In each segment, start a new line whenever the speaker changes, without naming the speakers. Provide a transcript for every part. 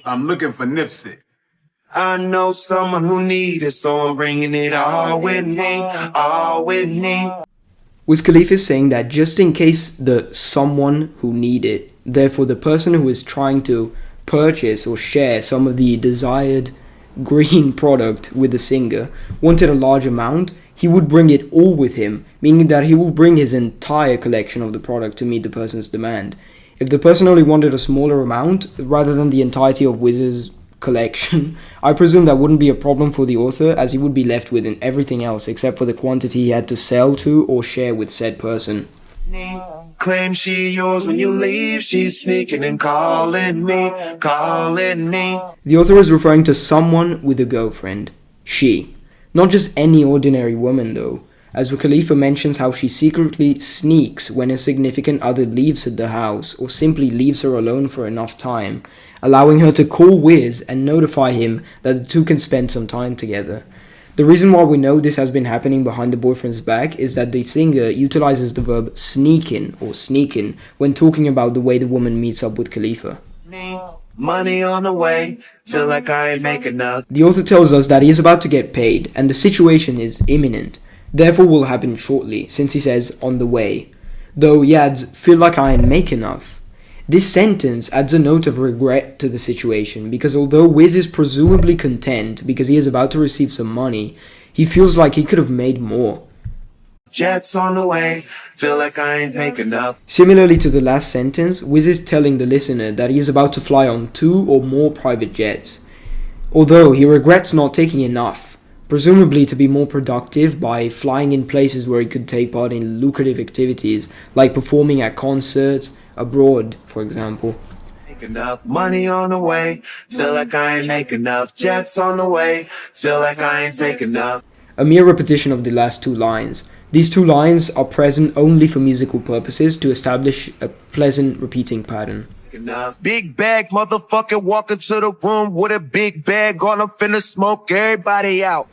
I'm looking for Nipsey.
I know someone who needs it, so I'm bringing it all with me, all with me.
Wiz Khalifa is saying that just in case the someone who need it, therefore the person who is trying to purchase or share some of the desired green product with the singer wanted a large amount, he would bring it all with him, meaning that he will bring his entire collection of the product to meet the person's demand. If the person only wanted a smaller amount, rather than the entirety of Wiz's collection, I presume that wouldn't be a problem for the author, as he would be left with everything else except for the quantity he had to sell to or share with said person.
Claim she yours when you leave, she's sneaking and calling me, calling me.
The author is referring to someone with a girlfriend. She. Not just any ordinary woman though, as Khalifa mentions how she secretly sneaks when a significant other leaves the house or simply leaves her alone for enough time, allowing her to call Wiz and notify him that the two can spend some time together. The reason why we know this has been happening behind the boyfriend's back is that the singer utilizes the verb sneaking or sneaking when talking about the way the woman meets up with Khalifa.
Money on the way, feel like I ain't making enough.
The author tells us that he is about to get paid and the situation is imminent, therefore will happen shortly, since he says on the way. Though he adds, feel like I ain't make enough. This sentence adds a note of regret to the situation, because although Wiz is presumably content because he is about to receive some money, he feels like he could have made more.
Jets on the way, feel like I ain't take enough.
Similarly to the last sentence, Wiz is telling the listener that he is about to fly on 2 or more private jets. Although he regrets not taking enough, presumably to be more productive by flying in places where he could take part in lucrative activities, like performing at concerts abroad, for example.
Enough money on the way, feel like I ain't make enough. Jets on the way, feel like I ain't take enough.
A mere repetition of the last 2 lines. These 2 lines are present only for musical purposes to establish a pleasant repeating pattern.
Enough. Big bag, motherfucker, walk into the room with a big bag on, I'm finna smoke everybody out.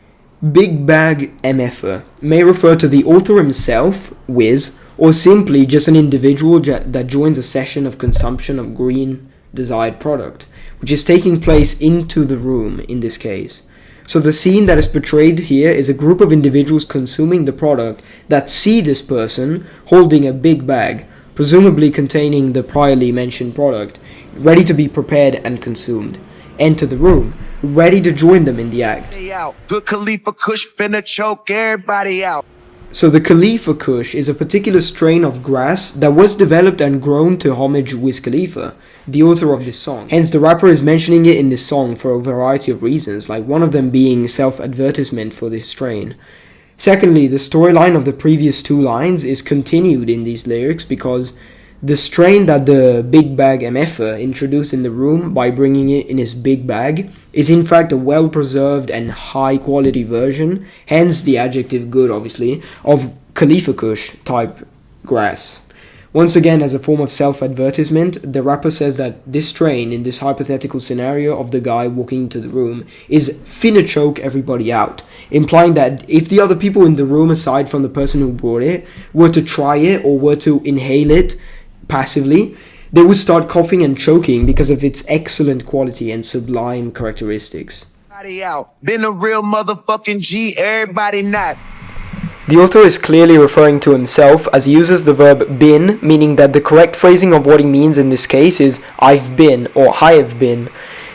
Big bag MFer may refer to the author himself, Wiz, or simply just an individual that joins a session of consumption of green desired product, which is taking place into the room in this case. So the scene that is portrayed here is a group of individuals consuming the product that see this person holding a big bag, presumably containing the priorly mentioned product, ready to be prepared and consumed, enter the room, ready to join them in the act.
Good Khalifa Kush finna choke everybody out.
So the Khalifa Kush is a particular strain of grass that was developed and grown to homage Wiz Khalifa, the author of this song. Hence the rapper is mentioning it in this song for a variety of reasons, like one of them being self-advertisement for this strain. Secondly, the storyline of the previous 2 lines is continued in these lyrics because the strain that the big bag MFer introduced in the room by bringing it in his big bag is in fact a well-preserved and high-quality version, hence the adjective good obviously, of Khalifa Kush type grass. Once again, as a form of self-advertisement, the rapper says that this strain in this hypothetical scenario of the guy walking into the room is finna choke everybody out, implying that if the other people in the room aside from the person who brought it were to try it or were to inhale it passively, they would start coughing and choking because of its excellent quality and sublime characteristics.
Been a real motherfucking G, everybody not.
The author is clearly referring to himself as he uses the verb been, meaning that the correct phrasing of what he means in this case is I've been or I have been.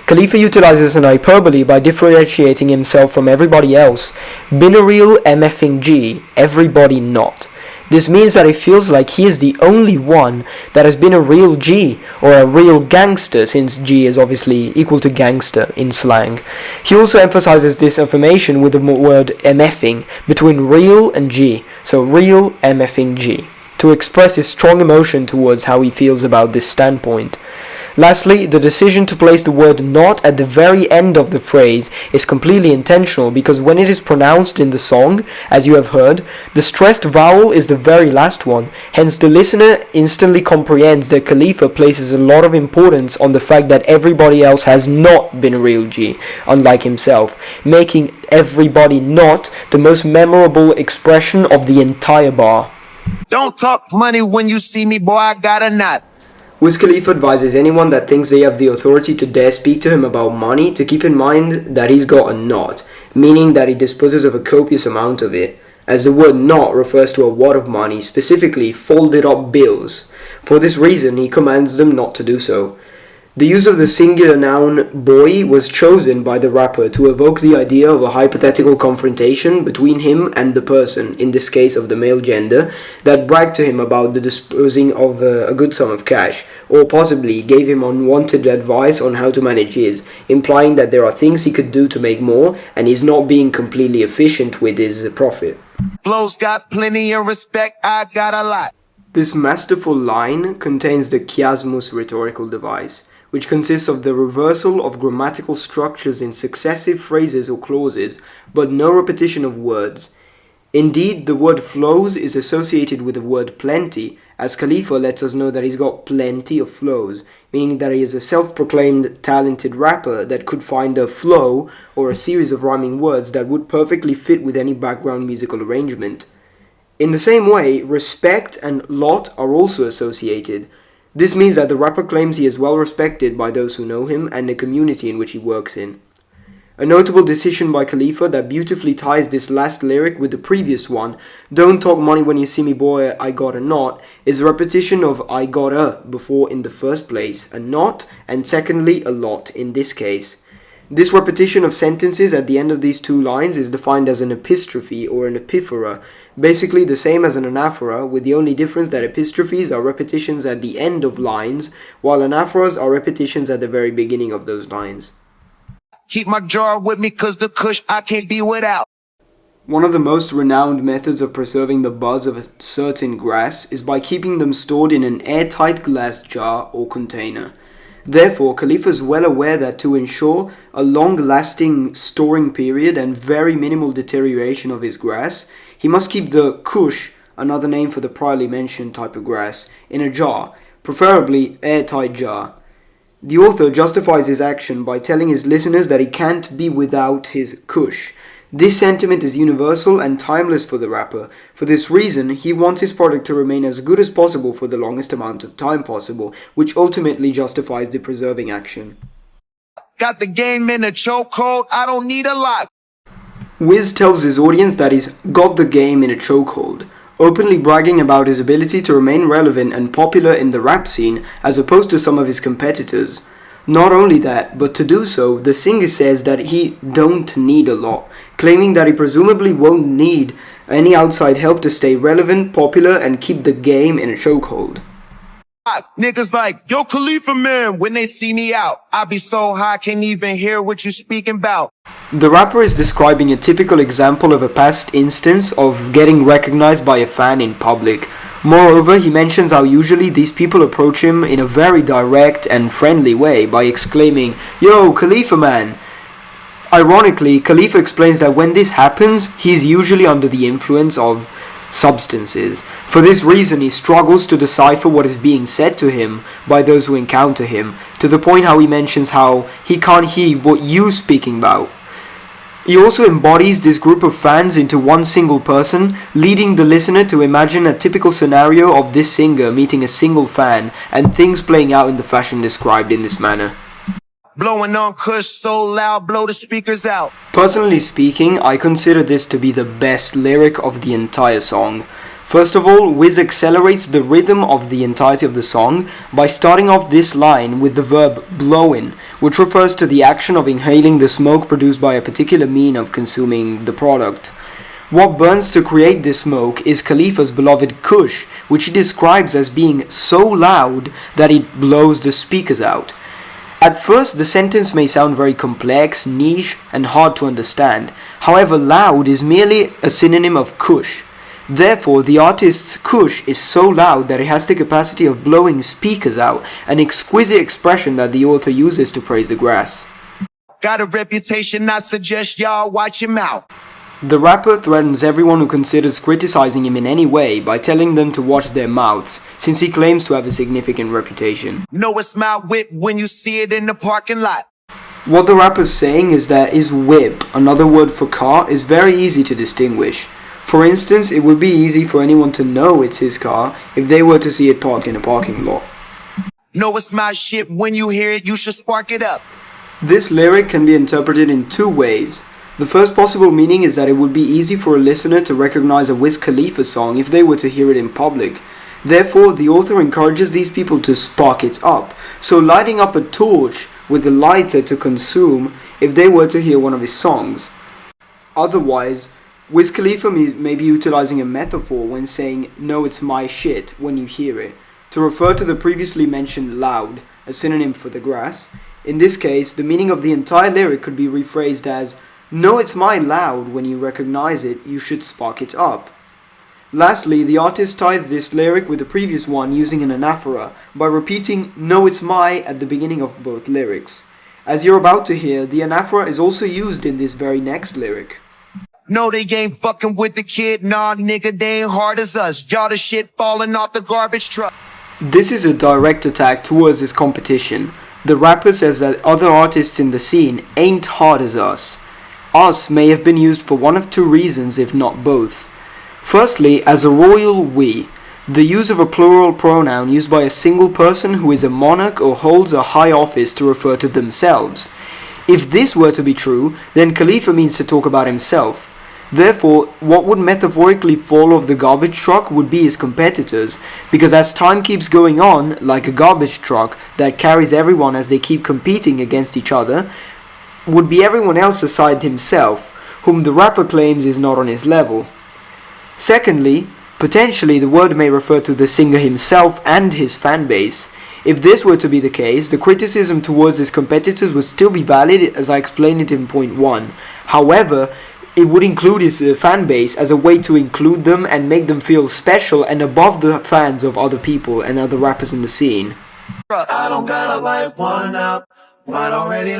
Khalifa utilizes an hyperbole by differentiating himself from everybody else. Been a real MFing G, everybody not. This means that it feels like he is the only one that has been a real G, or a real gangster, since G is obviously equal to gangster in slang. He also emphasizes this affirmation with the word MFing between real and G, so real MFing G, to express his strong emotion towards how he feels about this standpoint. Lastly, the decision to place the word not at the very end of the phrase is completely intentional because when it is pronounced in the song, as you have heard, the stressed vowel is the very last one. Hence, the listener instantly comprehends that Khalifa places a lot of importance on the fact that everybody else has not been a real G, unlike himself, making everybody not the most memorable expression of the entire bar.
Don't talk money when you see me, boy, I got a knot.
Wiz Khalifa advises anyone that thinks they have the authority to dare speak to him about money to keep in mind that he's got a knot, meaning that he disposes of a copious amount of it, as the word knot refers to a wad of money, specifically folded up bills. For this reason, he commands them not to do so. The use of the singular noun boy was chosen by the rapper to evoke the idea of a hypothetical confrontation between him and the person, in this case of the male gender, that bragged to him about the disposing of a good sum of cash, or possibly gave him unwanted advice on how to manage his, implying that there are things he could do to make more and he's not being completely efficient with his profit.
Flows got plenty of respect, I got a lot.
This masterful line contains the chiasmus rhetorical device, which consists of the reversal of grammatical structures in successive phrases or clauses, but no repetition of words. Indeed, the word flows is associated with the word plenty, as Khalifa lets us know that he's got plenty of flows, meaning that he is a self-proclaimed talented rapper that could find a flow or a series of rhyming words that would perfectly fit with any background musical arrangement. In the same way, respect and lot are also associated. This means that the rapper claims he is well respected by those who know him and the community in which he works in. A notable decision by Khalifa that beautifully ties this last lyric with the previous one, "Don't talk money when you see me boy, I got a knot," is a repetition of "I got a" before in the first place, a knot, and secondly a lot in this case. This repetition of sentences at the end of these two lines is defined as an epistrophe or an epiphora, basically the same as an anaphora, with the only difference that epistrophes are repetitions at the end of lines, while anaphoras are repetitions at the very beginning of those lines.
Keep my jar with me cause the kush I can't be without.
One of the most renowned methods of preserving the buds of a certain grass is by keeping them stored in an airtight glass jar or container. Therefore, Khalifa is well aware that to ensure a long-lasting storing period and very minimal deterioration of his grass, he must keep the kush, another name for the priorly mentioned type of grass, in a jar, preferably airtight jar. The author justifies his action by telling his listeners that he can't be without his kush. This sentiment is universal and timeless for the rapper. For this reason, he wants his product to remain as good as possible for the longest amount of time possible, which ultimately justifies the preserving action.
Got the game in a chokehold, I don't need a lot.
Wiz tells his audience that he's got the game in a chokehold, openly bragging about his ability to remain relevant and popular in the rap scene as opposed to some of his competitors. Not only that, but to do so, the singer says that he don't need a lot, claiming that he presumably won't need any outside help to stay relevant, popular, and keep the game in a chokehold.
Niggas like, yo Khalifa man, when they see me out, I be so high I can't even hear what you speaking about.
The rapper is describing a typical example of a past instance of getting recognized by a fan in public. Moreover, he mentions how usually these people approach him in a very direct and friendly way by exclaiming, "Yo, Khalifa man!" Ironically, Khalifa explains that when this happens, he's usually under the influence of substances. For this reason, he struggles to decipher what is being said to him by those who encounter him, to the point how he mentions how he can't hear what you're speaking about. He also embodies this group of fans into one single person, leading the listener to imagine a typical scenario of this singer meeting a single fan and things playing out in the fashion described in this manner.
Blowing on kush so loud, blow the speakers out.
Personally speaking, I consider this to be the best lyric of the entire song. First of all, Wiz accelerates the rhythm of the entirety of the song by starting off this line with the verb blowin', which refers to the action of inhaling the smoke produced by a particular mean of consuming the product. What burns to create this smoke is Khalifa's beloved kush, which he describes as being so loud that it blows the speakers out. At first, the sentence may sound very complex, niche, and hard to understand. However, loud is merely a synonym of kush. Therefore, the artist's kush is so loud that it has the capacity of blowing speakers out, an exquisite expression that the author uses to praise the grass.
Got a reputation, I suggest y'all watch him out.
The rapper threatens everyone who considers criticizing him in any way by telling them to watch their mouths, since he claims to have a significant reputation.
Know it's my whip when you see it in the parking lot.
What the rapper's saying is that his whip, another word for car, is very easy to distinguish. For instance, it would be easy for anyone to know it's his car if they were to see it parked in a parking lot.
Know it's my shit. When you hear it, you should spark it up.
This lyric can be interpreted in two ways. The first possible meaning is that it would be easy for a listener to recognize a Wiz Khalifa song if they were to hear it in public. Therefore, the author encourages these people to spark it up, so lighting up a torch with a lighter to consume if they were to hear one of his songs. Otherwise, Wiz Khalifa may be utilizing a metaphor when saying, "No, it's my shit," when you hear it, to refer to the previously mentioned loud, a synonym for the grass. In this case, the meaning of the entire lyric could be rephrased as, "No, it's my loud, when you recognize it, you should spark it up." Lastly, the artist ties this lyric with the previous one using an anaphora by repeating "No, it's my" at the beginning of both lyrics. As you're about to hear, the anaphora is also used in this very next lyric.
No, they ain't fucking with the kid. Nah, nigga, they ain't hard as us. Y'all the shit falling off the garbage truck.
This is a direct attack towards his competition. The rapper says that other artists in the scene ain't hard as us. Us may have been used for one of two reasons, if not both. Firstly, as a royal we, the use of a plural pronoun used by a single person who is a monarch or holds a high office to refer to themselves. If this were to be true, then Khalifa means to talk about himself. Therefore, what would metaphorically fall off the garbage truck would be his competitors, because as time keeps going on, like a garbage truck that carries everyone as they keep competing against each other, would be everyone else aside himself, whom the rapper claims is not on his level. Secondly, potentially the word may refer to the singer himself and his fan base. If this were to be the case, the criticism towards his competitors would still be valid as I explained it in point 1. However, it would include his fan base as a way to include them and make them feel special and above the fans of other people and other rappers in the scene.
I don't gotta light one up. Mine already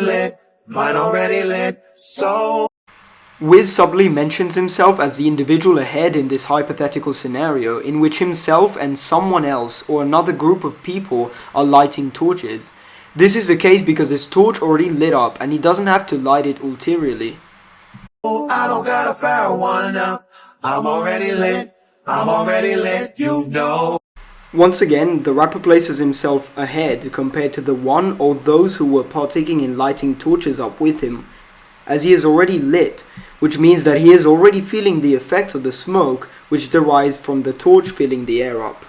lit, so...
Wiz subtly mentions himself as the individual ahead in this hypothetical scenario in which himself and someone else or another group of people are lighting torches. This is the case because his torch already lit up and he doesn't have to light it ulteriorly.
I don't gotta fire one up. I'm already lit, you know.
Once again, the rapper places himself ahead compared to the one or those who were partaking in lighting torches up with him, as he is already lit, which means that he is already feeling the effects of the smoke which derives from the torch filling the air up.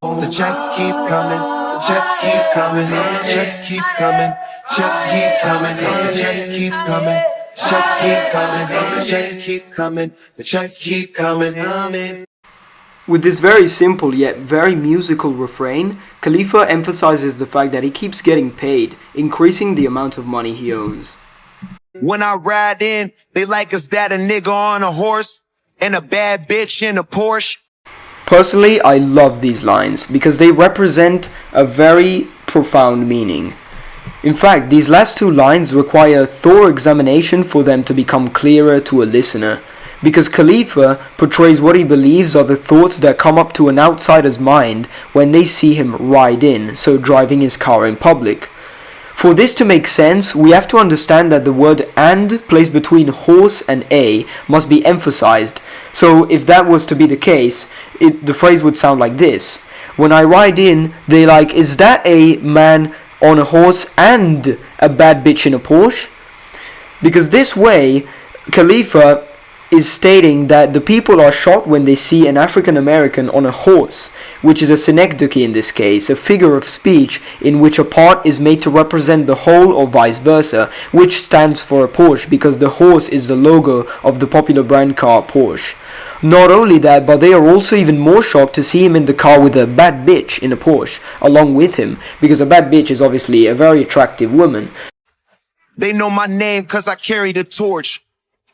The checks keep coming, the checks keep coming, the checks keep coming, checks keep coming, the checks keep coming, checks keep coming, the checks keep coming, the checks keep coming.
With this very simple yet very musical refrain, Khalifa emphasizes the fact that he keeps getting paid, increasing the amount of money he owns.
When I ride in, they like us that a nigga on a horse and a bad bitch in a Porsche.
Personally, I love these lines because they represent a very profound meaning. In fact, these last two lines require thorough examination for them to become clearer to a listener, because Khalifa portrays what he believes are the thoughts that come up to an outsider's mind when they see him ride in, so driving his car in public. For this to make sense, we have to understand that the word "and" placed between horse and a must be emphasized. So if that was to be the case, the phrase would sound like this. When I ride in, they like, "Is that a man on a horse and a bad bitch in a Porsche?" Because this way, Khalifa is stating that the people are shocked when they see an African American on a horse, which is a synecdoche in this case, a figure of speech in which a part is made to represent the whole or vice versa, which stands for a Porsche because the horse is the logo of the popular brand car Porsche. Not only that, but they are also even more shocked to see him in the car with a bad bitch in a Porsche along with him, because a bad bitch is obviously a very attractive woman.
They know my name cause I carry the torch.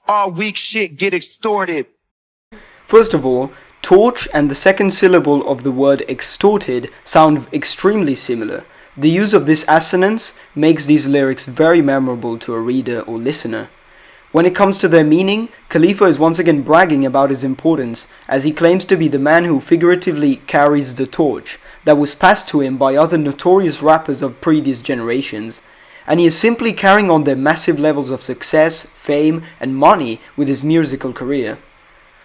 All weak shit get extorted.
First of all, torch and the second syllable of the word extorted sound extremely similar. The use of this assonance makes these lyrics very memorable to a reader or listener. When it comes to their meaning, Khalifa is once again bragging about his importance, as he claims to be the man who figuratively carries the torch that was passed to him by other notorious rappers of previous generations, and he is simply carrying on their massive levels of success, fame, and money with his musical career.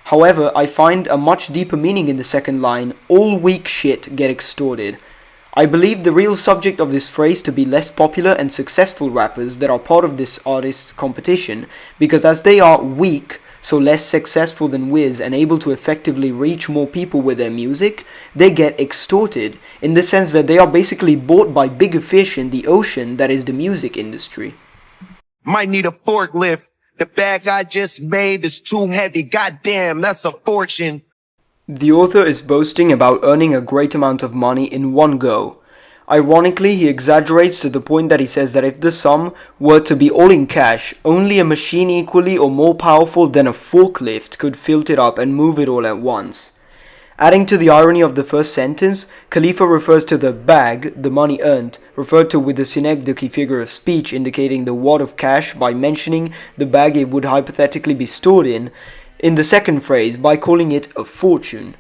However, I find a much deeper meaning in the second line, "all weak shit get extorted." I believe the real subject of this phrase to be less popular and successful rappers that are part of this artist's competition, because as they are weak, so less successful than Wiz and able to effectively reach more people with their music, they get extorted, in the sense that they are basically bought by bigger fish in the ocean that is the music industry.
Might need a forklift. The bag I just made is too heavy. Goddamn, that's a fortune.
The author is boasting about earning a great amount of money in one go. Ironically, he exaggerates to the point that he says that if the sum were to be all in cash, only a machine equally or more powerful than a forklift could fill it up and move it all at once. Adding to the irony of the first sentence, Khalifa refers to the bag, the money earned, referred to with the synecdoche figure of speech indicating the wad of cash by mentioning the bag it would hypothetically be stored in the second phrase by calling it a fortune.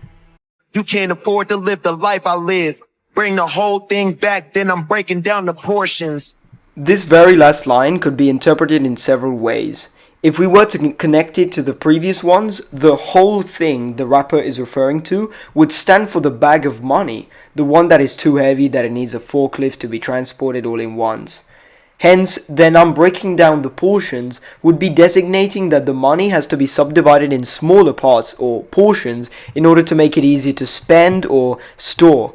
You can't afford to live the life I live. Bring the whole thing back, then I'm breaking down the portions.
This very last line could be interpreted in several ways. If we were to connect it to the previous ones, the whole thing the rapper is referring to would stand for the bag of money, the one that is too heavy that it needs a forklift to be transported all in once. Hence, then I'm breaking down the portions would be designating that the money has to be subdivided in smaller parts or portions in order to make it easier to spend or store.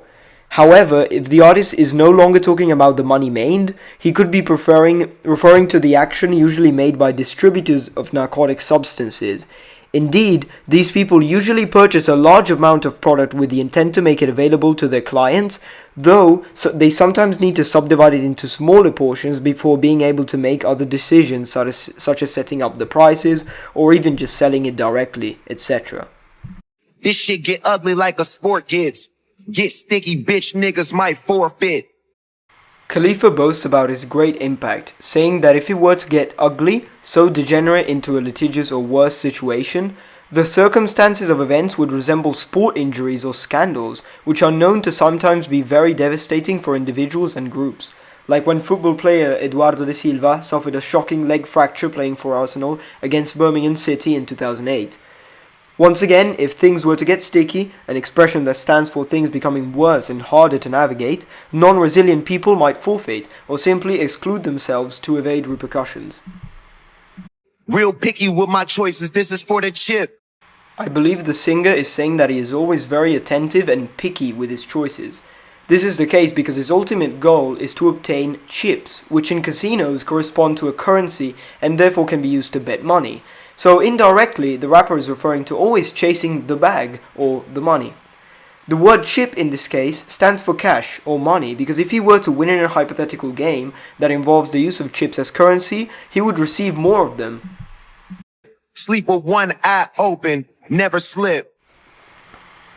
However, if the artist is no longer talking about the money made, he could be referring to the action usually made by distributors of narcotic substances. Indeed, these people usually purchase a large amount of product with the intent to make it available to their clients, though they sometimes need to subdivide it into smaller portions before being able to make other decisions such as setting up the prices or even just selling it directly, etc.
This shit get ugly like a sport gets. Get sticky, bitch, niggas might forfeit.
Khalifa boasts about his great impact, saying that if it were to get ugly, so degenerate into a litigious or worse situation, the circumstances of events would resemble sport injuries or scandals, which are known to sometimes be very devastating for individuals and groups. Like when football player Eduardo de Silva suffered a shocking leg fracture playing for Arsenal against Birmingham City in 2008. Once again, if things were to get sticky, an expression that stands for things becoming worse and harder to navigate, non-resilient people might forfeit or simply exclude themselves to evade repercussions.
Real picky with my choices, this is for the chip.
I believe the singer is saying that he is always very attentive and picky with his choices. This is the case because his ultimate goal is to obtain chips, which in casinos correspond to a currency and therefore can be used to bet money. So indirectly, the rapper is referring to always chasing the bag or the money. The word chip in this case stands for cash or money because if he were to win in a hypothetical game that involves the use of chips as currency, he would receive more of them.
Sleep with one eye open, never slip.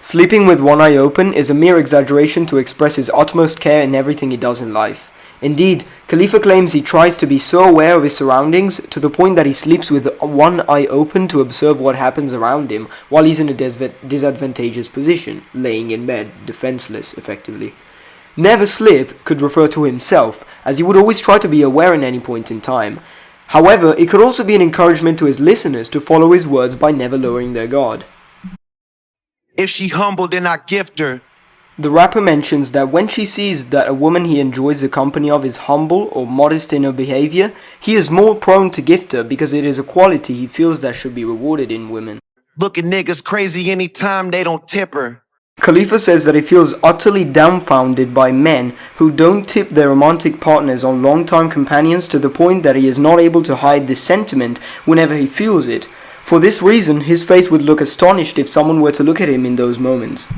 Sleeping with one eye open is a mere exaggeration to express his utmost care in everything he does in life. Indeed, Khalifa claims he tries to be so aware of his surroundings to the point that he sleeps with one eye open to observe what happens around him while he's in a disadvantageous position, laying in bed, defenseless, effectively. Never slip could refer to himself, as he would always try to be aware in any point in time. However, it could also be an encouragement to his listeners to follow his words by never lowering their guard.
If she humble, then I gift her.
The rapper mentions that when she sees that a woman he enjoys the company of is humble or modest in her behavior, he is more prone to gift her because it is a quality he feels that should be rewarded in women.
Look at niggas crazy anytime they don't tip her.
Khalifa says that he feels utterly dumbfounded by men who don't tip their romantic partners or long-time companions to the point that he is not able to hide this sentiment whenever he feels it. For this reason, his face would look astonished if someone were to look at him in those moments.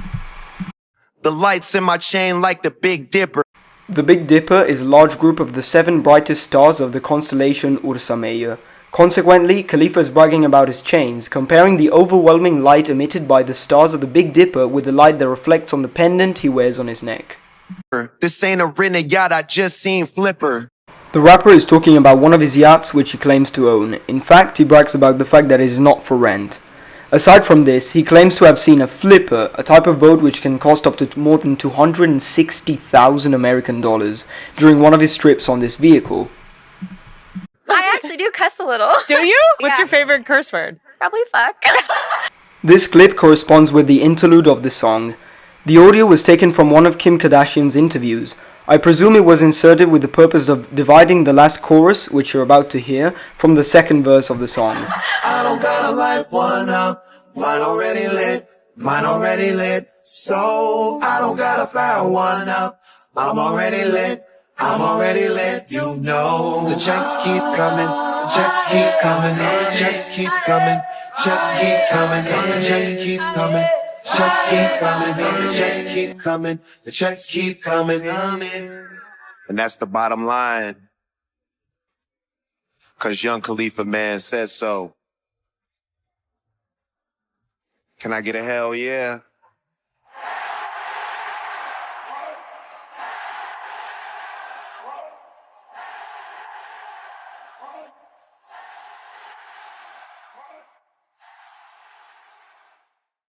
The lights in my chain like the Big Dipper.
The Big Dipper is a large group of the 7 brightest stars of the constellation Ursa Major. Consequently, Khalifa is bragging about his chains, comparing the overwhelming light emitted by the stars of the Big Dipper with the light that reflects on the pendant he wears on his neck.
This ain't a rented yacht, I just seen Flipper.
The rapper is talking about one of his yachts which he claims to own. In fact, he brags about the fact that it is not for rent. Aside from this, he claims to have seen a flipper, a type of boat which can cost up to more than 260,000 American dollars, during one of his trips on this vehicle.
I actually do cuss a little.
Do you? What's
Yeah.
your favorite curse word?
Probably fuck.
This clip corresponds with the interlude of the song. The audio was taken from one of Kim Kardashian's interviews. I presume it was inserted with the purpose of dividing the last chorus, which you're about to hear, from the second verse of the song.
I don't gotta light one up, mine already lit, so I don't gotta fire one up, I'm already lit, you know. The checks keep coming, checks keep coming, checks keep coming, checks keep coming, the checks keep coming. Checks keep coming, the checks keep coming, the checks keep coming. And that's the bottom line. 'Cause young Khalifa man said so. Can I get a hell yeah?